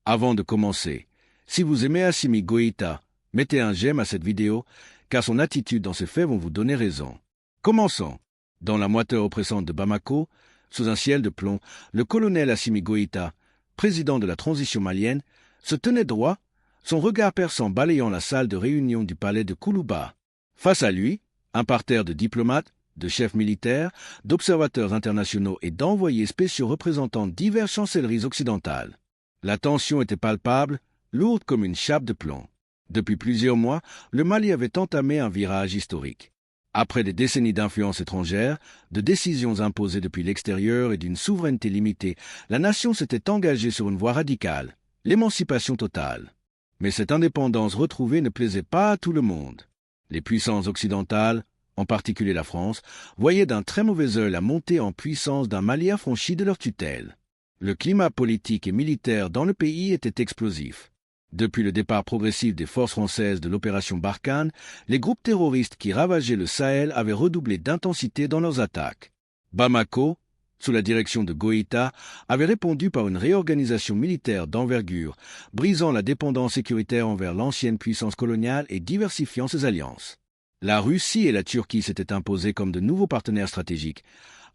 Avant de commencer, si vous aimez Assimi Goïta, mettez un j'aime à cette vidéo, car son attitude dans ses faits vont vous donner raison. Commençons. Dans la moiteur oppressante de Bamako, sous un ciel de plomb, le colonel Assimi Goïta, président de la transition malienne, se tenait droit, son regard perçant balayant la salle de réunion du palais de Koulouba. Face à lui, un parterre de diplomates, de chefs militaires, d'observateurs internationaux et d'envoyés spéciaux représentant diverses chancelleries occidentales. La tension était palpable, lourde comme une chape de plomb. Depuis plusieurs mois, le Mali avait entamé un virage historique. Après des décennies d'influence étrangère, de décisions imposées depuis l'extérieur et d'une souveraineté limitée, la nation s'était engagée sur une voie radicale, l'émancipation totale. Mais cette indépendance retrouvée ne plaisait pas à tout le monde. Les puissances occidentales, en particulier la France, voyaient d'un très mauvais œil la montée en puissance d'un Mali affranchi de leur tutelle. Le climat politique et militaire dans le pays était explosif. Depuis le départ progressif des forces françaises de l'opération Barkhane, les groupes terroristes qui ravageaient le Sahel avaient redoublé d'intensité dans leurs attaques. Bamako, sous la direction de Goïta, avait répondu par une réorganisation militaire d'envergure, brisant la dépendance sécuritaire envers l'ancienne puissance coloniale et diversifiant ses alliances. La Russie et la Turquie s'étaient imposées comme de nouveaux partenaires stratégiques,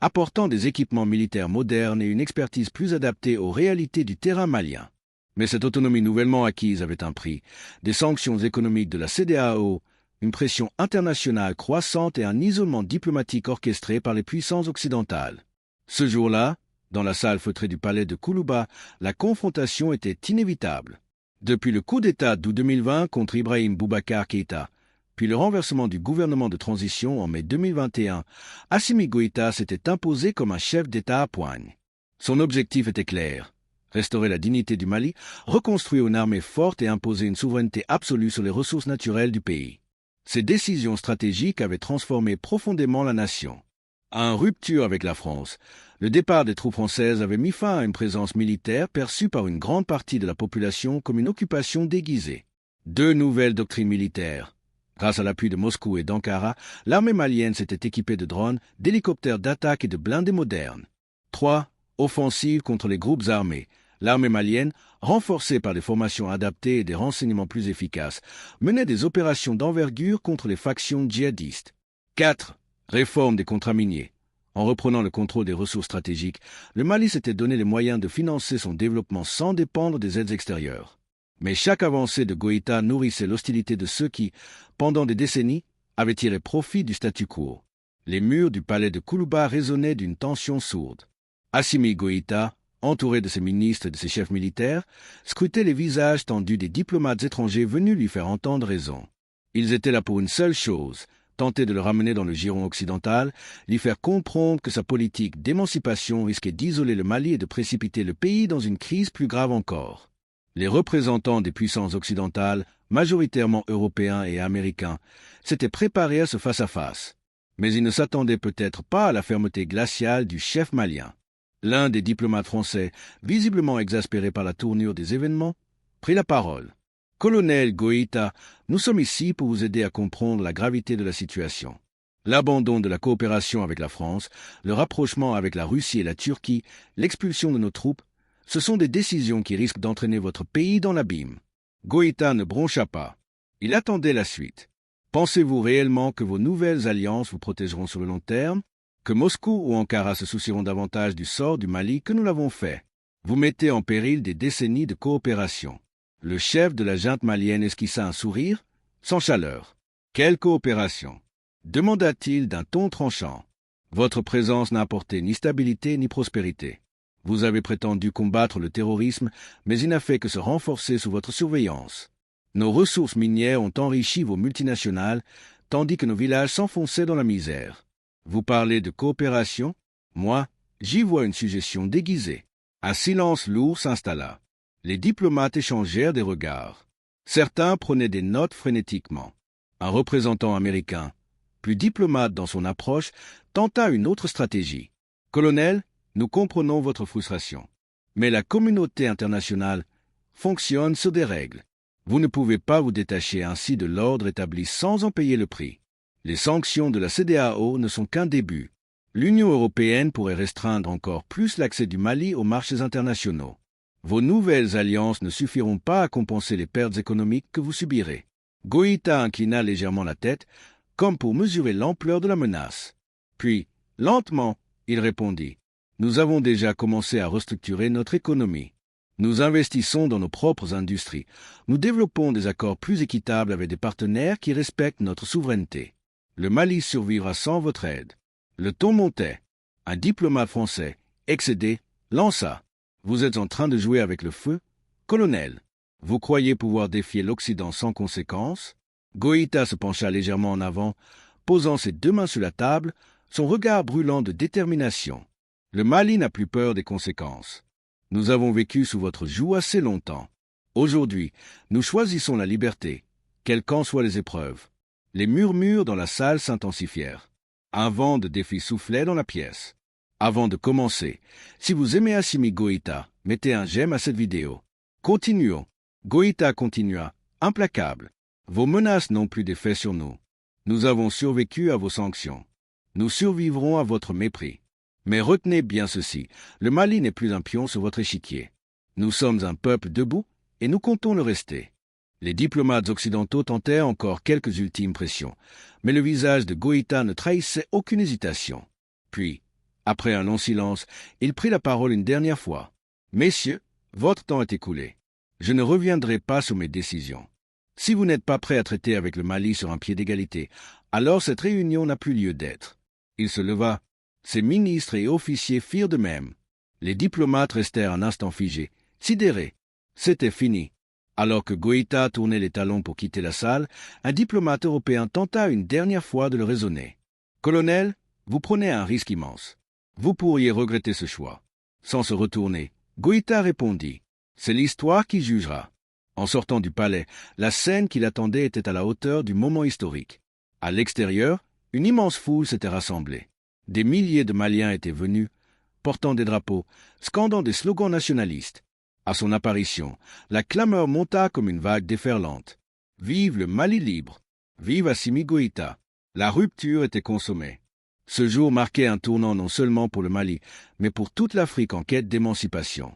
apportant des équipements militaires modernes et une expertise plus adaptée aux réalités du terrain malien. Mais cette autonomie nouvellement acquise avait un prix, des sanctions économiques de la CEDEAO, une pression internationale croissante et un isolement diplomatique orchestré par les puissances occidentales. Ce jour-là, dans la salle feutrée du palais de Koulouba, la confrontation était inévitable. Depuis le coup d'État d'août 2020 contre Ibrahim Boubacar Keïta, puis le renversement du gouvernement de transition en mai 2021, Assimi Goïta s'était imposé comme un chef d'État à poigne. Son objectif était clair: restaurer la dignité du Mali, reconstruire une armée forte et imposer une souveraineté absolue sur les ressources naturelles du pays. Ces décisions stratégiques avaient transformé profondément la nation. En rupture avec la France, le départ des troupes françaises avait mis fin à une présence militaire perçue par une grande partie de la population comme une occupation déguisée. Deux nouvelles doctrines militaires. Grâce à l'appui de Moscou et d'Ankara, l'armée malienne s'était équipée de drones, d'hélicoptères d'attaque et de blindés modernes. 3. Offensive contre les groupes armés. L'armée malienne, renforcée par des formations adaptées et des renseignements plus efficaces, menait des opérations d'envergure contre les factions djihadistes. 4. Réforme des contrats miniers. En reprenant le contrôle des ressources stratégiques, le Mali s'était donné les moyens de financer son développement sans dépendre des aides extérieures. Mais chaque avancée de Goïta nourrissait l'hostilité de ceux qui, pendant des décennies, avaient tiré profit du statu quo. Les murs du palais de Koulouba résonnaient d'une tension sourde. Assimi Goïta, entouré de ses ministres et de ses chefs militaires, scrutait les visages tendus des diplomates étrangers venus lui faire entendre raison. Ils étaient là pour une seule chose: tenter de le ramener dans le giron occidental, lui faire comprendre que sa politique d'émancipation risquait d'isoler le Mali et de précipiter le pays dans une crise plus grave encore. Les représentants des puissances occidentales, majoritairement européens et américains, s'étaient préparés à ce face-à-face. Mais ils ne s'attendaient peut-être pas à la fermeté glaciale du chef malien. L'un des diplomates français, visiblement exaspéré par la tournure des événements, prit la parole. « Colonel Goïta, nous sommes ici pour vous aider à comprendre la gravité de la situation. L'abandon de la coopération avec la France, le rapprochement avec la Russie et la Turquie, l'expulsion de nos troupes, ce sont des décisions qui risquent d'entraîner votre pays dans l'abîme. » Goïta ne broncha pas. Il attendait la suite. Pensez-vous réellement que vos nouvelles alliances vous protégeront sur le long terme? Que Moscou ou Ankara se soucieront davantage du sort du Mali que nous l'avons fait? Vous mettez en péril des décennies de coopération. Le chef de la junte malienne esquissa un sourire, sans chaleur. Quelle coopération? Demanda-t-il d'un ton tranchant. Votre présence n'a apporté ni stabilité ni prospérité. Vous avez prétendu combattre le terrorisme, mais il n'a fait que se renforcer sous votre surveillance. Nos ressources minières ont enrichi vos multinationales, tandis que nos villages s'enfonçaient dans la misère. Vous parlez de coopération? Moi, j'y vois une suggestion déguisée. Un silence lourd s'installa. Les diplomates échangèrent des regards. Certains prenaient des notes frénétiquement. Un représentant américain, plus diplomate dans son approche, tenta une autre stratégie. « Colonel, nous comprenons votre frustration. Mais la communauté internationale fonctionne sur des règles. Vous ne pouvez pas vous détacher ainsi de l'ordre établi sans en payer le prix. Les sanctions de la CEDEAO ne sont qu'un début. L'Union européenne pourrait restreindre encore plus l'accès du Mali aux marchés internationaux. Vos nouvelles alliances ne suffiront pas à compenser les pertes économiques que vous subirez. Goïta inclina légèrement la tête, comme pour mesurer l'ampleur de la menace. Puis, lentement, il répondit. Nous avons déjà commencé à restructurer notre économie. Nous investissons dans nos propres industries. Nous développons des accords plus équitables avec des partenaires qui respectent notre souveraineté. Le Mali survivra sans votre aide. Le ton montait. Un diplomate français, excédé, lança. Vous êtes en train de jouer avec le feu, colonel. Vous croyez pouvoir défier l'Occident sans conséquence? Goïta se pencha légèrement en avant, posant ses deux mains sur la table, son regard brûlant de détermination. Le Mali n'a plus peur des conséquences. Nous avons vécu sous votre joug assez longtemps. Aujourd'hui, nous choisissons la liberté, quelles qu'en soient les épreuves. Les murmures dans la salle s'intensifièrent. Un vent de défi soufflait dans la pièce. Avant de commencer, si vous aimez Assimi Goïta, mettez un j'aime à cette vidéo. Continuons. Goïta continua, implacable. Vos menaces n'ont plus d'effet sur nous. Nous avons survécu à vos sanctions. Nous survivrons à votre mépris. Mais retenez bien ceci, le Mali n'est plus un pion sur votre échiquier. Nous sommes un peuple debout et nous comptons le rester. Les diplomates occidentaux tentèrent encore quelques ultimes pressions, mais le visage de Goïta ne trahissait aucune hésitation. Puis, après un long silence, il prit la parole une dernière fois. « Messieurs, votre temps est écoulé. Je ne reviendrai pas sur mes décisions. Si vous n'êtes pas prêts à traiter avec le Mali sur un pied d'égalité, alors cette réunion n'a plus lieu d'être. » Il se leva. Ses ministres et officiers firent de même. Les diplomates restèrent un instant figés, sidérés. C'était fini. Alors que Goïta tournait les talons pour quitter la salle, un diplomate européen tenta une dernière fois de le raisonner. « Colonel, vous prenez un risque immense. Vous pourriez regretter ce choix. » Sans se retourner, Goïta répondit. « C'est l'histoire qui jugera. » En sortant du palais, la scène qui l'attendait était à la hauteur du moment historique. À l'extérieur, une immense foule s'était rassemblée. Des milliers de Maliens étaient venus, portant des drapeaux, scandant des slogans nationalistes. À son apparition, la clameur monta comme une vague déferlante. Vive le Mali libre! Vive Assimi Goïta! La rupture était consommée. Ce jour marquait un tournant non seulement pour le Mali, mais pour toute l'Afrique en quête d'émancipation.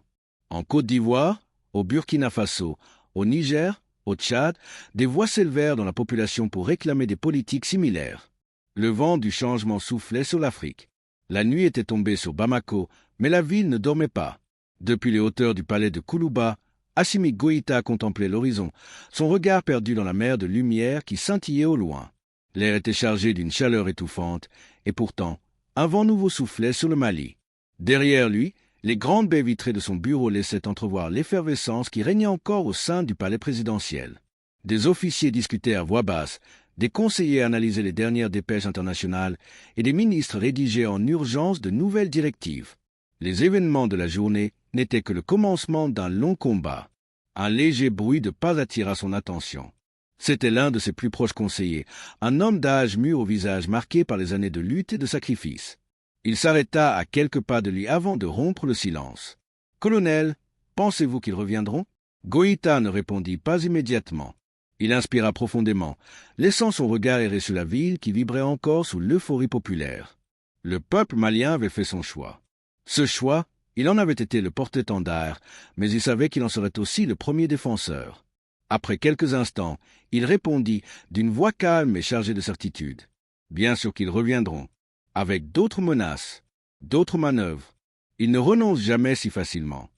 En Côte d'Ivoire, au Burkina Faso, au Niger, au Tchad, des voix s'élevèrent dans la population pour réclamer des politiques similaires. Le vent du changement soufflait sur l'Afrique. La nuit était tombée sur Bamako, mais la ville ne dormait pas. Depuis les hauteurs du palais de Koulouba, Assimi Goïta contemplait l'horizon, son regard perdu dans la mer de lumière qui scintillait au loin. L'air était chargé d'une chaleur étouffante, et pourtant, un vent nouveau soufflait sur le Mali. Derrière lui, les grandes baies vitrées de son bureau laissaient entrevoir l'effervescence qui régnait encore au sein du palais présidentiel. Des officiers discutaient à voix basse, des conseillers analysaient les dernières dépêches internationales et des ministres rédigeaient en urgence de nouvelles directives. Les événements de la journée n'étaient que le commencement d'un long combat. Un léger bruit de pas attira son attention. C'était l'un de ses plus proches conseillers, un homme d'âge mûr au visage marqué par les années de lutte et de sacrifice. Il s'arrêta à quelques pas de lui avant de rompre le silence. « Colonel, pensez-vous qu'ils reviendront ?» Goïta ne répondit pas immédiatement. Il inspira profondément, laissant son regard errer sur la ville qui vibrait encore sous l'euphorie populaire. Le peuple malien avait fait son choix. Ce choix, il en avait été le porte-étendard, mais il savait qu'il en serait aussi le premier défenseur. Après quelques instants, il répondit d'une voix calme et chargée de certitude. Bien sûr qu'ils reviendront, avec d'autres menaces, d'autres manœuvres. Ils ne renoncent jamais si facilement.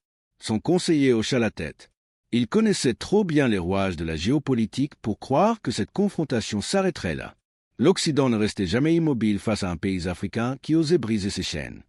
Son conseiller hocha la tête. Il connaissait trop bien les rouages de la géopolitique pour croire que cette confrontation s'arrêterait là. L'Occident ne restait jamais immobile face à un pays africain qui osait briser ses chaînes.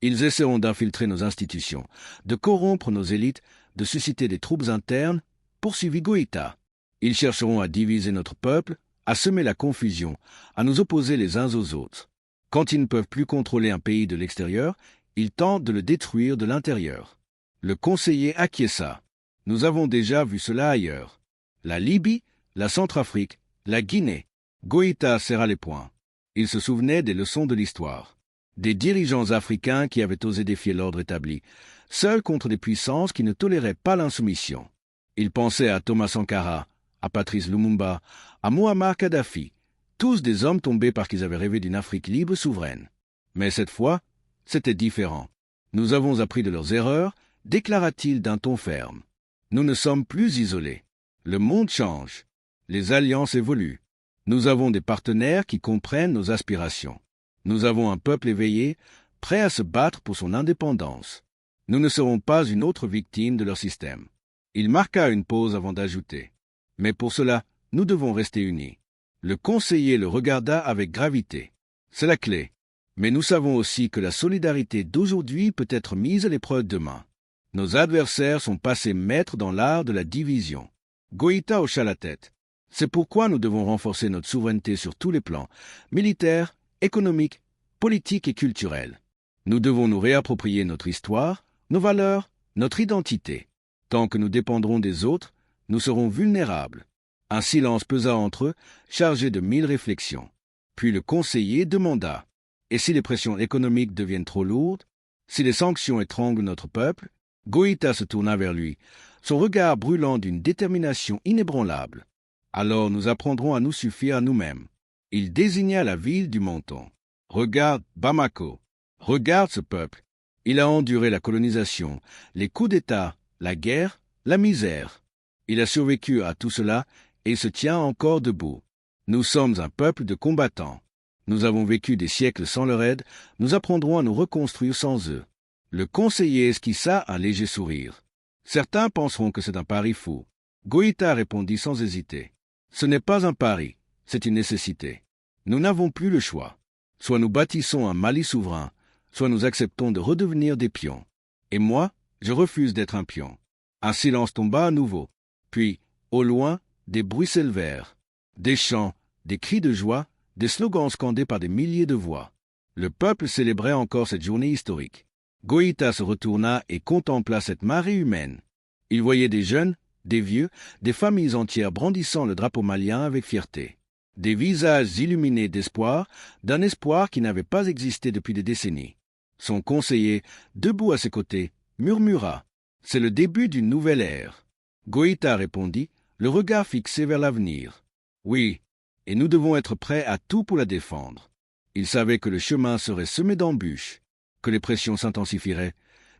Ils essaieront d'infiltrer nos institutions, de corrompre nos élites, de susciter des troubles internes, poursuivit Goïta. Ils chercheront à diviser notre peuple, à semer la confusion, à nous opposer les uns aux autres. Quand ils ne peuvent plus contrôler un pays de l'extérieur, ils tentent de le détruire de l'intérieur. Le conseiller acquiesça. Nous avons déjà vu cela ailleurs. La Libye, la Centrafrique, la Guinée. Goïta serra les poings. Il se souvenait des leçons de l'histoire. Des dirigeants africains qui avaient osé défier l'ordre établi, seuls contre des puissances qui ne toléraient pas l'insoumission. Il pensait à Thomas Sankara, à Patrice Lumumba, à Muammar Kadhafi, tous des hommes tombés parce qu'ils avaient rêvé d'une Afrique libre et souveraine. Mais cette fois, c'était différent. Nous avons appris de leurs erreurs déclara-t-il d'un ton ferme. Nous ne sommes plus isolés. Le monde change. Les alliances évoluent. Nous avons des partenaires qui comprennent nos aspirations. Nous avons un peuple éveillé, prêt à se battre pour son indépendance. Nous ne serons pas une autre victime de leur système. Il marqua une pause avant d'ajouter. Mais pour cela, nous devons rester unis. Le conseiller le regarda avec gravité. C'est la clé. Mais nous savons aussi que la solidarité d'aujourd'hui peut être mise à l'épreuve demain. Nos adversaires sont passés maîtres dans l'art de la division. Goïta hocha la tête. C'est pourquoi nous devons renforcer notre souveraineté sur tous les plans, militaires, économiques, politiques et culturels. Nous devons nous réapproprier notre histoire, nos valeurs, notre identité. Tant que nous dépendrons des autres, nous serons vulnérables. Un silence pesa entre eux, chargé de 1000 réflexions. Puis le conseiller demanda « Et si les pressions économiques deviennent trop lourdes? Si les sanctions étranglent notre peuple ?» Goïta se tourna vers lui, son regard brûlant d'une détermination inébranlable. « Alors nous apprendrons à nous suffire à nous-mêmes. » Il désigna la ville du Menton. « Regarde Bamako. Regarde ce peuple. Il a enduré la colonisation, les coups d'État, la guerre, la misère. Il a survécu à tout cela et se tient encore debout. Nous sommes un peuple de combattants. Nous avons vécu des siècles sans leur aide, nous apprendrons à nous reconstruire sans eux. » Le conseiller esquissa un léger sourire. Certains penseront que c'est un pari fou. Goïta répondit sans hésiter. Ce n'est pas un pari, c'est une nécessité. Nous n'avons plus le choix. Soit nous bâtissons un Mali souverain, soit nous acceptons de redevenir des pions. Et moi, je refuse d'être un pion. Un silence tomba à nouveau. Puis, au loin, des bruits s'élevèrent. Des chants, des cris de joie, des slogans scandés par des milliers de voix. Le peuple célébrait encore cette journée historique. Goïta se retourna et contempla cette marée humaine. Il voyait des jeunes, des vieux, des familles entières brandissant le drapeau malien avec fierté. Des visages illuminés d'espoir, d'un espoir qui n'avait pas existé depuis des décennies. Son conseiller, debout à ses côtés, murmura « C'est le début d'une nouvelle ère ». Goïta répondit, le regard fixé vers l'avenir. « Oui, et nous devons être prêts à tout pour la défendre. » Il savait que le chemin serait semé d'embûches, que les pressions s'intensifieraient,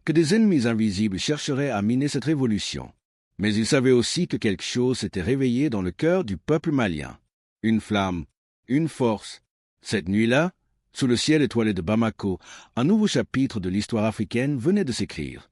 que des ennemis invisibles chercheraient à miner cette révolution. Mais il savait aussi que quelque chose s'était réveillé dans le cœur du peuple malien. Une flamme, une force. Cette nuit-là, sous le ciel étoilé de Bamako, un nouveau chapitre de l'histoire africaine venait de s'écrire.